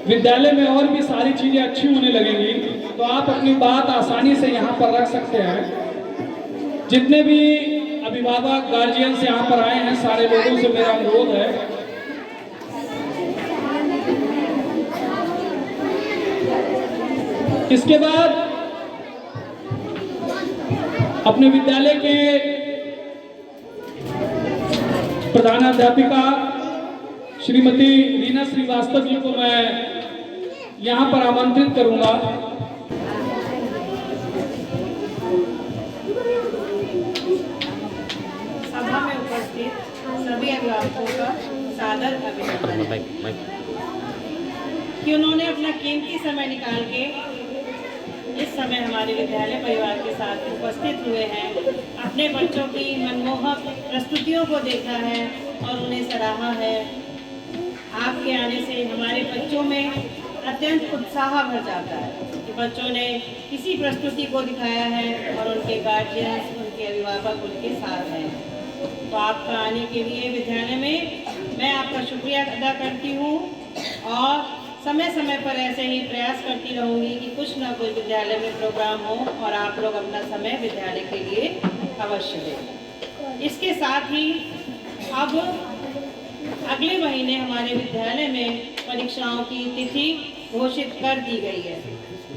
विद्यालय में और भी सारी चीजें अच्छी होने लगेंगी, तो आप अपनी बात आसानी से यहाँ पर रख सकते हैं। जितने भी अभिभावक गार्जियन से यहाँ पर आए हैं, सारे लोगों से मेरा अनुरोध है इसके बाद अपने विद्यालय के प्रधानाध्यापिका श्रीमती रीना श्रीवास्तव जी को मैं यहाँ पर आमंत्रित करूंगा। सभा में उपस्थित सभी अभिभावकों का सादर अभिनंदन कि उन्होंने अपना कीमती समय निकाल के इस इस समय हमारे विद्यालय परिवार के साथ उपस्थित हुए हैं, अपने बच्चों की मनमोहक प्रस्तुतियों को देखा है और उन्हें सराहा है। आपके आने से हमारे बच्चों में अत्यंत उत्साह भर जाता है कि बच्चों ने किसी प्रस्तुति को दिखाया है और उनके गार्जियंस, उनके अभिभावक उनके साथ हैं। तो आपका आने के लिए विद्यालय में मैं आपका शुक्रिया अदा करती हूँ और समय समय पर ऐसे ही प्रयास करती रहूँगी कि कुछ ना कुछ विद्यालय में प्रोग्राम हो और आप लोग अपना समय विद्यालय के लिए अवश्य दें। इसके साथ ही अब अगले महीने हमारे विद्यालय में परीक्षाओं की तिथि घोषित कर दी गई है,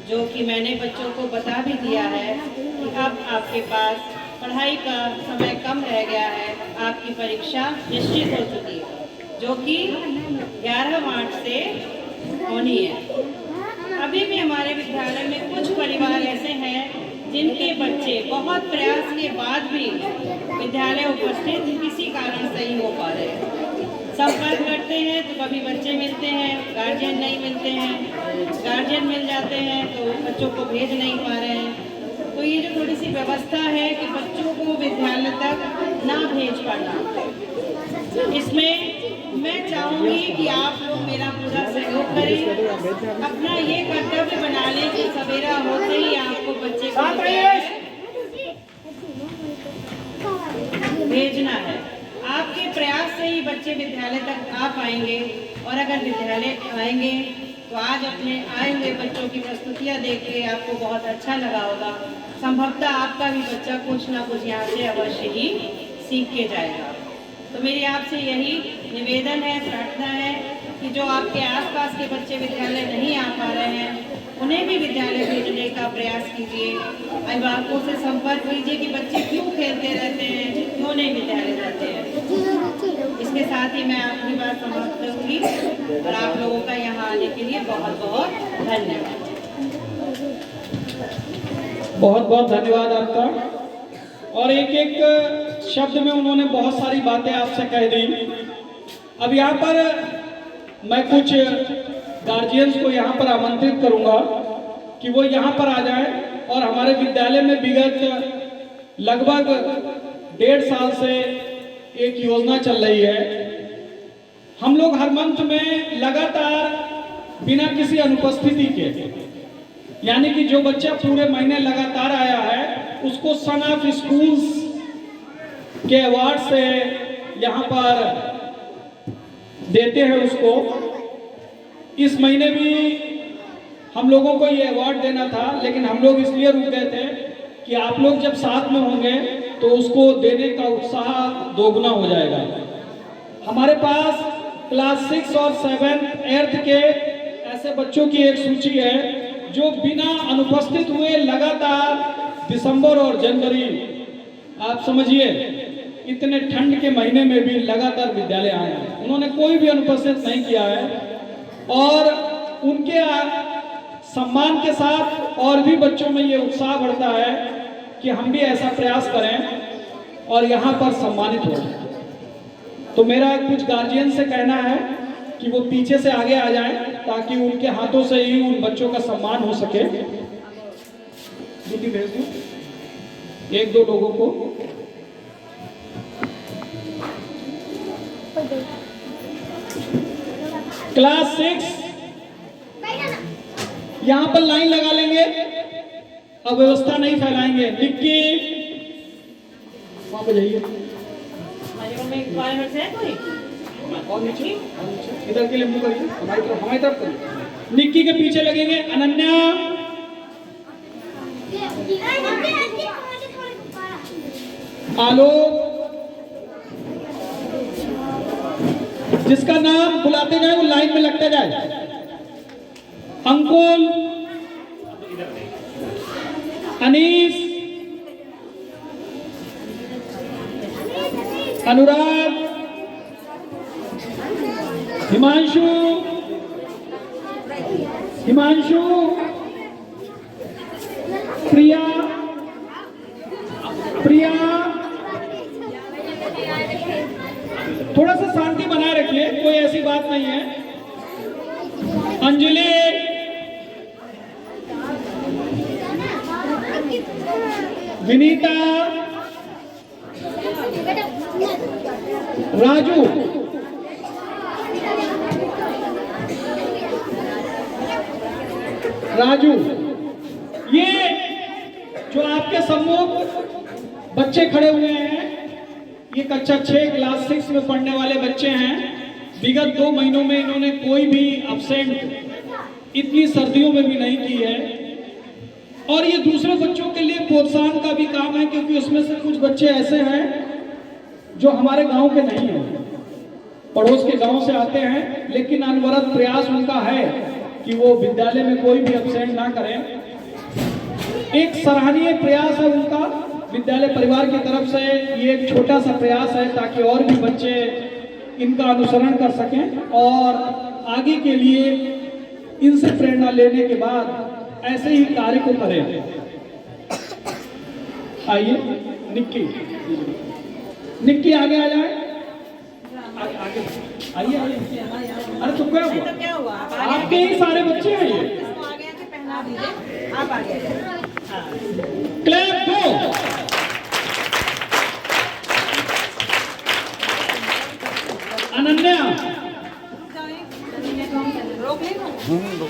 जो कि मैंने बच्चों को बता भी दिया है कि अब आपके पास पढ़ाई का समय कम रह गया है। आपकी परीक्षा निश्चित हो चुकी है, जो कि 11 मार्च से होनी है। अभी भी हमारे विद्यालय में कुछ परिवार ऐसे हैं जिनके बच्चे बहुत प्रयास के बाद भी विद्यालय उपस्थित किसी कारण से नहीं हो पा रहे हैं। संपर्क करते हैं तो कभी बच्चे मिलते हैं, गार्जियन नहीं मिलते हैं, गार्जियन मिल जाते हैं तो बच्चों को भेज नहीं पा रहे हैं। तो ये जो थोड़ी सी व्यवस्था है कि बच्चों को विद्यालय तक ना भेज पाना, इसमें मैं चाहूँगी कि आप लोग मेरा पूरा सहयोग करें। अपना ये कर्तव्य बना लें कि सवेरा होते ही आपको बच्चे को भेजना है। आपके प्रयास से ही बच्चे विद्यालय तक आ पाएंगे और अगर विद्यालय आएंगे तो आज अपने आए हुए बच्चों की प्रस्तुतियाँ देख के आपको बहुत अच्छा लगा होगा। संभवतः आपका भी बच्चा कुछ ना कुछ यहाँ से अवश्य ही सीख के जाएगा। तो मेरी आपसे यही निवेदन है, प्रार्थना है कि जो आपके आसपास के बच्चे विद्यालय नहीं आ पा रहे हैं उन्हें भी विद्यालय भेजने का प्रयास कीजिए। अभिभावकों से संपर्क कीजिए कि बच्चे क्यों खेलते रहते हैं, क्यों नहीं विद्यालय जाते हैं। इसके साथ ही मैं अपनी बात समाप्त करूँगी और आप लोगों का यहाँ आने के लिए बहुत बहुत धन्यवाद। बहुत बहुत धन्यवाद आपका। और एक एक शब्द में उन्होंने बहुत सारी बातें आपसे कह दी। अब यहाँ पर मैं कुछ गार्जियंस को यहाँ पर आमंत्रित करूँगा कि वो यहाँ पर आ जाएं और हमारे विद्यालय में विगत लगभग 1.5 साल से एक योजना चल रही है। हम लोग हर मंथ में लगातार बिना किसी अनुपस्थिति के, यानी कि जो बच्चा पूरे महीने लगातार आया है उसको सन ऑफ स्कूल्स के अवार्ड से यहाँ पर देते हैं उसको। इस महीने भी हम लोगों को ये अवार्ड देना था, लेकिन हम लोग इसलिए रुक गए थे कि आप लोग जब साथ में होंगे तो उसको देने का उत्साह दोगुना हो जाएगा। हमारे पास क्लास 6 और 7, 8 के ऐसे बच्चों की एक सूची है जो बिना अनुपस्थित हुए लगातार दिसंबर और जनवरी, आप समझिए इतने ठंड के महीने में भी लगातार विद्यालय आए हैं। उन्होंने कोई भी अनुपस्थित नहीं किया है और उनके सम्मान के साथ और भी बच्चों में ये उत्साह बढ़ता है कि हम भी ऐसा प्रयास करें और यहाँ पर सम्मानित हो। तो मेरा कुछ गार्जियन से कहना है कि वो पीछे से आगे आ जाएं ताकि उनके हाथों से ही उन बच्चों का सम्मान हो सके। भेज दूं 1-2 लोगों को। क्लास 6 यहाँ पर लाइन लगा लेंगे, अब व्यवस्था नहीं फैलाएंगे। निक्की वहां पे जाइए। और नीचे इधर के लिए मुंह करिए, हमारी तरफ करिए। निक्की के पीछे लगेंगे अनन्या, आलोक, जिसका नाम बुलाते जाए वो लाइन में लगता जाए। अंकुल, अनीस, अनुराग, हिमांशु, प्रिया, थोड़ा सा शांति बनाए रखिए, कोई ऐसी बात नहीं है। अंजलि, विनीता, राजू, राजू, ये जो आपके सम्मुख बच्चे खड़े हुए हैं, ये कक्षा 6 क्लास 6 में पढ़ने वाले बच्चे हैं। विगत 2 महीनों में इन्होंने कोई भी अब्सेंट इतनी सर्दियों में भी नहीं की है। और ये दूसरे बच्चों के लिए प्रोत्साहन का भी काम है, क्योंकि उसमें से कुछ बच्चे ऐसे हैं जो हमारे गांव के नहीं हैं, पड़ोस के गांव से आते हैं, लेकिन अनवरत प्रयास उनका है कि वो विद्यालय में कोई भी अब्सेंट ना करें। एक सराहनीय प्रयास है उनका, विद्यालय परिवार की तरफ से ये एक छोटा सा प्रयास है, ताकि और भी बच्चे इनका अनुसरण कर सकें और आगे के लिए इनसे प्रेरणा लेने के बाद ऐसे ही कार्य को करें। आइए निक्की, निक्की आगे आ जाए, आगे आइए, आइए। अरे तो क्या हुआ, आपके ही सारे बच्चे हैं ये। आप आगे क्लैप दो। अनन्या,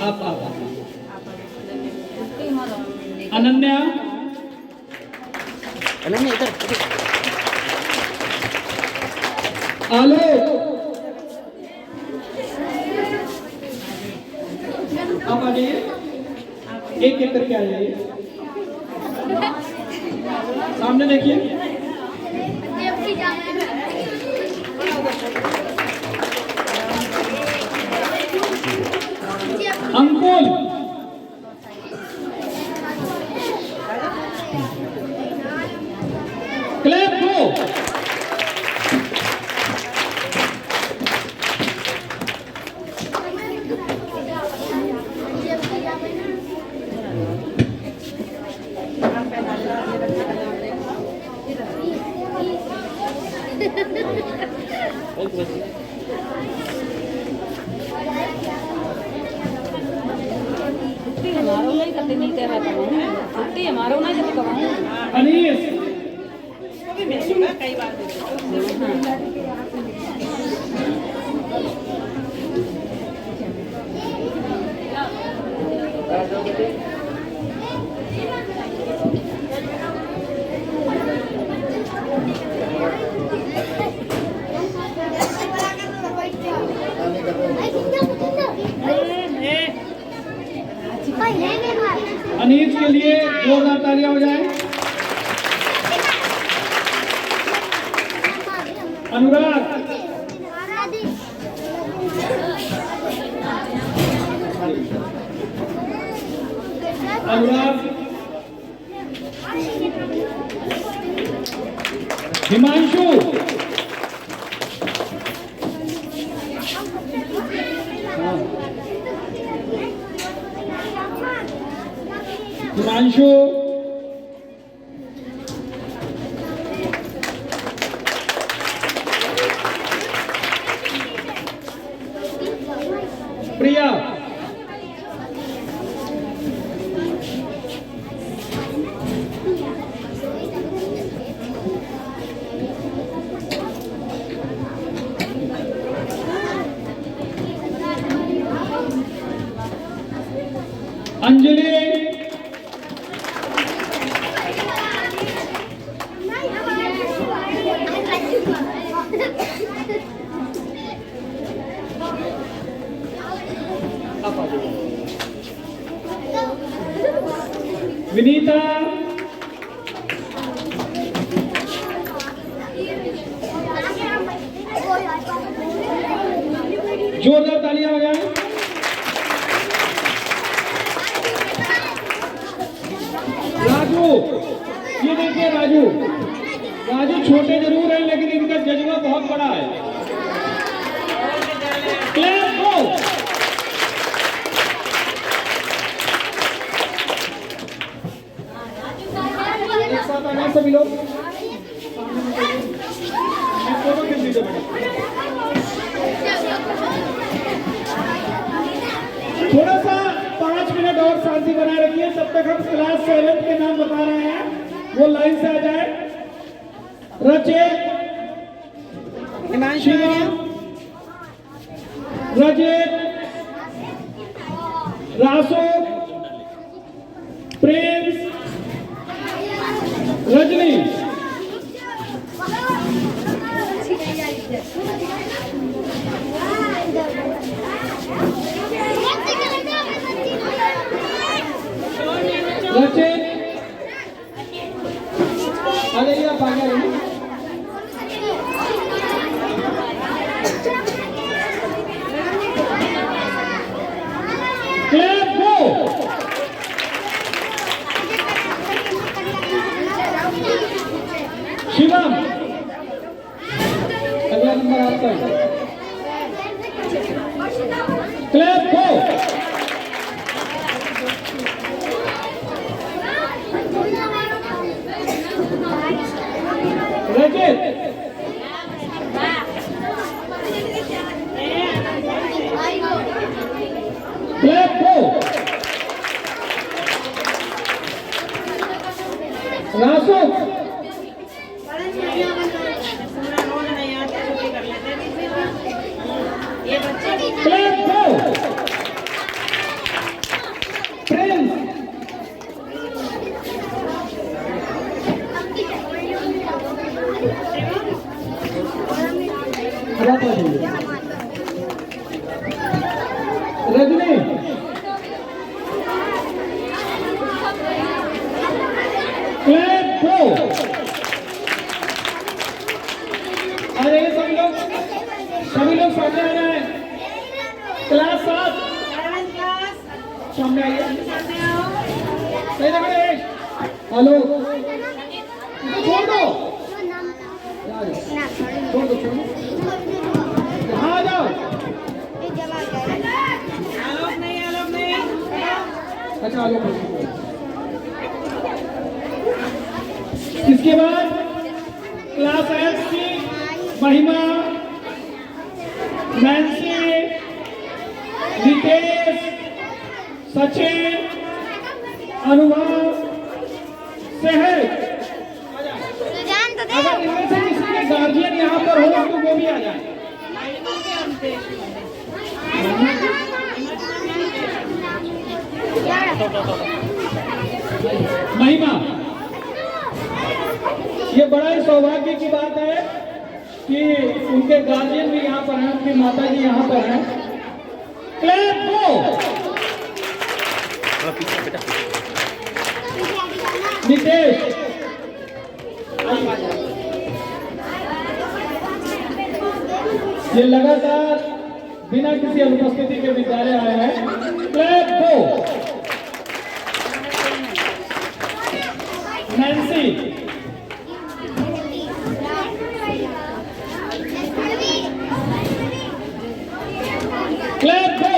आप अनन्या, आलोक, आप आ जाइए, एक एक करके आ जाइए, सामने देखिए। अंकुल, क्लैप दो। अनीस, कई बार अनीस के लिए जोरदार तालियां हो जाए। अनुराग, अनुराग, हिमांशु, हिमांशु, प्रिया, अंजलि, विनीता, जोरदार तालियां हो जाए। राजू, ये देखिए राजू, राजू छोटे जरूर हैं लेकिन इनका जज्बा बहुत बड़ा है। क्लैप दो। एक साथ आना सभी लोग, फोटो खींच लीजिए थोड़ा सा 5 मिनट और शांति बनाए रखिए। तब तक हम क्लास 7 के नाम बता रहे हैं। वो लाइन से आ जाए। रचित, शिवम, रजित, रासो, प्रिंस, रजनी। रचित, आ जाइए आप आगे आइए। क्लैप गो। शिवम, अगला नंबर आपका है। क्लैप गो। रजित, क्लैप गो। रासो, पूरा रोज नहीं आते, छुट्टी कर लेते हैं बीच में। ये बच्चे भी क्लैप गो। प्रिंस, रजनी, क्लैप गो। आ जाइए सभी लोग सामने आ जाए। क्लास 7 सामने आइए। सही जगह है। हेलो, छोड़ दो, छोड़ दो, छोड़ दो। हाँ आ जाओ। आलोक नहीं। अच्छा आलोक। इसके बाद क्लास 8 की महिमा, नैन्सी, नितेश, सचिन, अनुभव, सहज। अगर इनमें से किसी के गार्जियन यहाँ पर हो तो वो भी आ जाए। महिमा, ये बड़ा ही सौभाग्य की बात है कि उनके गार्जियन भी यहाँ पर हैं, उनकी माता जी यहाँ पर हैं। क्लैप गो। नितेश, ये लगातार बिना किसी अनुपस्थिति के विद्यालय आए हैं। क्लैप गो। नैन्सी, क्लैप गो।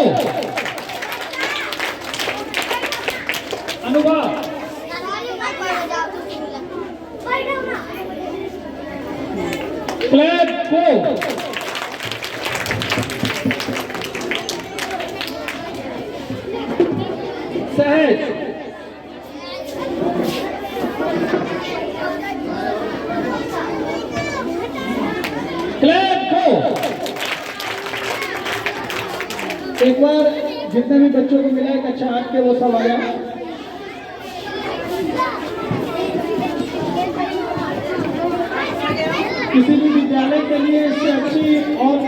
अनुभव, क्लैप गो। सहज, क्लैप गो। एक बार जितने भी बच्चों को मिला एक अच्छा हाथ के वो सब आया। किसी भी विद्यालय के लिए इससे अच्छी और